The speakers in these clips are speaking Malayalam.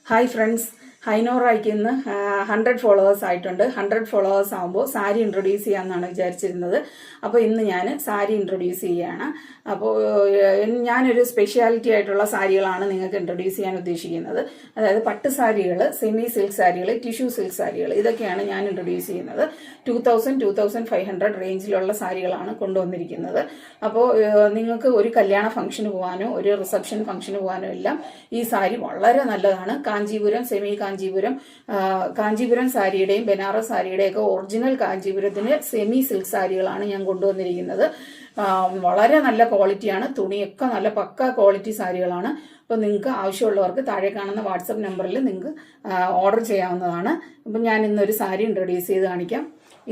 ഹായ് ഫ്രണ്ട്സ്, ഹൈനോറയ്ക്ക് ഇന്ന് 100 ഫോളോവേഴ്സ് ആയിട്ടുണ്ട്. 100 ഫോളോവേഴ്സ് ആകുമ്പോൾ സാരി ഇൻട്രൊഡ്യൂസ് ചെയ്യാമെന്നാണ് വിചാരിച്ചിരുന്നത്. അപ്പോൾ ഇന്ന് ഞാൻ സാരി ഇൻട്രൊഡ്യൂസ് ചെയ്യുകയാണ്. അപ്പോൾ ഞാനൊരു സ്പെഷ്യാലിറ്റി ആയിട്ടുള്ള സാരികളാണ് നിങ്ങൾക്ക് ഇൻട്രൊഡ്യൂസ് ചെയ്യാൻ ഉദ്ദേശിക്കുന്നത്. അതായത് പട്ട് സാരികൾ, സെമി സിൽക്ക് സാരികൾ, ടിഷ്യൂ സിൽക്ക് സാരികൾ, ഇതൊക്കെയാണ് ഞാൻ ഇൻട്രൊഡ്യൂസ് ചെയ്യുന്നത്. 2000-2500 റേഞ്ചിലുള്ള സാരികളാണ് കൊണ്ടുവന്നിരിക്കുന്നത്. അപ്പോൾ നിങ്ങൾക്ക് ഒരു കല്യാണ ഫംഗ്ഷന് പോകാനോ ഒരു റിസപ്ഷൻ ഫംഗ്ഷന് പോകാനോ എല്ലാം ഈ സാരി വളരെ നല്ലതാണ്. കാഞ്ചീപുരം, സെമി കാഞ്ചീപുരം സാരിയുടെയും ബനാറസ് സാരിയുടെയും ഒക്കെ ഒറിജിനൽ കാഞ്ചീപുരത്തിന് സെമി സിൽക്ക് സാരികളാണ് ഞാൻ കൊണ്ടുവന്നിരിക്കുന്നത്. വളരെ നല്ല ക്വാളിറ്റിയാണ്, തുണിയൊക്കെ നല്ല പക്ക ക്വാളിറ്റി സാരികളാണ്. അപ്പോൾ നിങ്ങൾക്ക് ആവശ്യമുള്ളവർക്ക് താഴെ കാണുന്ന വാട്സപ്പ് നമ്പറിൽ നിങ്ങൾക്ക് ഓർഡർ ചെയ്യാവുന്നതാണ്. അപ്പം ഞാൻ ഇന്നൊരു സാരി ഇൻട്രൊഡ്യൂസ് ചെയ്ത് കാണിക്കാം.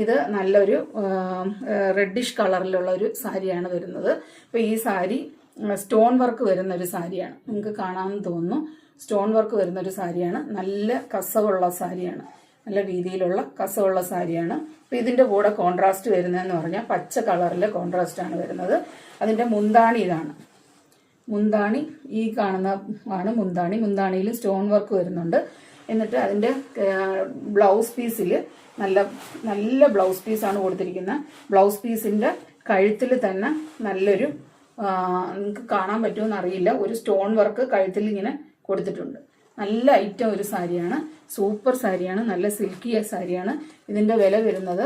ഇത് നല്ലൊരു റെഡിഷ് കളറിലുള്ള ഒരു സാരിയാണ് വരുന്നത്. അപ്പോൾ ഈ സാരി സ്റ്റോൺ വർക്ക് വരുന്ന ഒരു സാരിയാണ്, നിങ്ങൾക്ക് കാണാമെന്ന് തോന്നുന്നു. സ്റ്റോൺ വർക്ക് വരുന്ന ഒരു സാരിയാണ്, നല്ല കസവുള്ള സാരിയാണ്, നല്ല രീതിയിലുള്ള കസവുള്ള സാരിയാണ്. അപ്പോൾ ഇതിൻ്റെ കൂടെ കോൺട്രാസ്റ്റ് വരുന്നതെന്ന് പറഞ്ഞാൽ പച്ച കളറിലെ കോൺട്രാസ്റ്റാണ് വരുന്നത്. അതിൻ്റെ മുന്താണി ഇതാണ്. മുന്താണി ഈ കാണുന്ന ആണ് മുന്താണി. മുന്താണിയിൽ സ്റ്റോൺ വർക്ക് വരുന്നുണ്ട്. എന്നിട്ട് അതിൻ്റെ ബ്ലൗസ് പീസിൽ നല്ല ബ്ലൗസ് പീസാണ് കൊടുത്തിരിക്കുന്നത്. ബ്ലൗസ് പീസിൻ്റെ കഴുത്തിൽ തന്നെ നല്ലൊരു നിങ്ങൾക്ക് കാണാൻ പറ്റുമെന്ന് അറിയില്ല, ഒരു സ്റ്റോൺ വർക്ക് കഴുത്തിൽ ഇങ്ങനെ കൊടുത്തിട്ടുണ്ട്. നല്ല ഐറ്റം ഒരു സാരിയാണ്, സൂപ്പർ സാരിയാണ്, നല്ല സിൽക്കിയ സാരിയാണ്. ഇതിൻ്റെ വില വരുന്നത്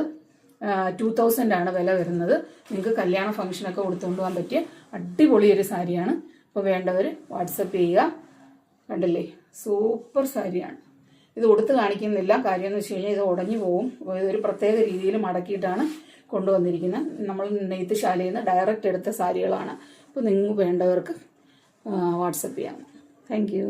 2000 ആണ് വില വരുന്നത്. നിങ്ങൾക്ക് കല്യാണ ഫംഗ്ഷനൊക്കെ കൊടുത്തുകൊണ്ട് പോകാൻ പറ്റിയ അടിപൊളി ഒരു സാരിയാണ്. അപ്പോൾ വേണ്ടവർ വാട്സപ്പ് ചെയ്യുക. കണ്ടില്ലേ, സൂപ്പർ സാരിയാണ്. ഇത് ഉടുത്ത് കാണിക്കുന്നില്ല, കാര്യം എന്ന് വെച്ച് കഴിഞ്ഞാൽ ഇത് ഉടഞ്ഞു പോകും. ഒരു പ്രത്യേക രീതിയിൽ മടക്കിയിട്ടാണ് കൊണ്ടുവന്നിരിക്കുന്നത്. നമ്മൾ നെയ്ത്ത് ശാലയിൽ നിന്ന് ഡയറക്റ്റ് എടുത്ത സാരികളാണ്. അപ്പോൾ നിങ്ങൾ വേണ്ടവർക്ക് വാട്സപ്പ് ചെയ്യാം. Thank you.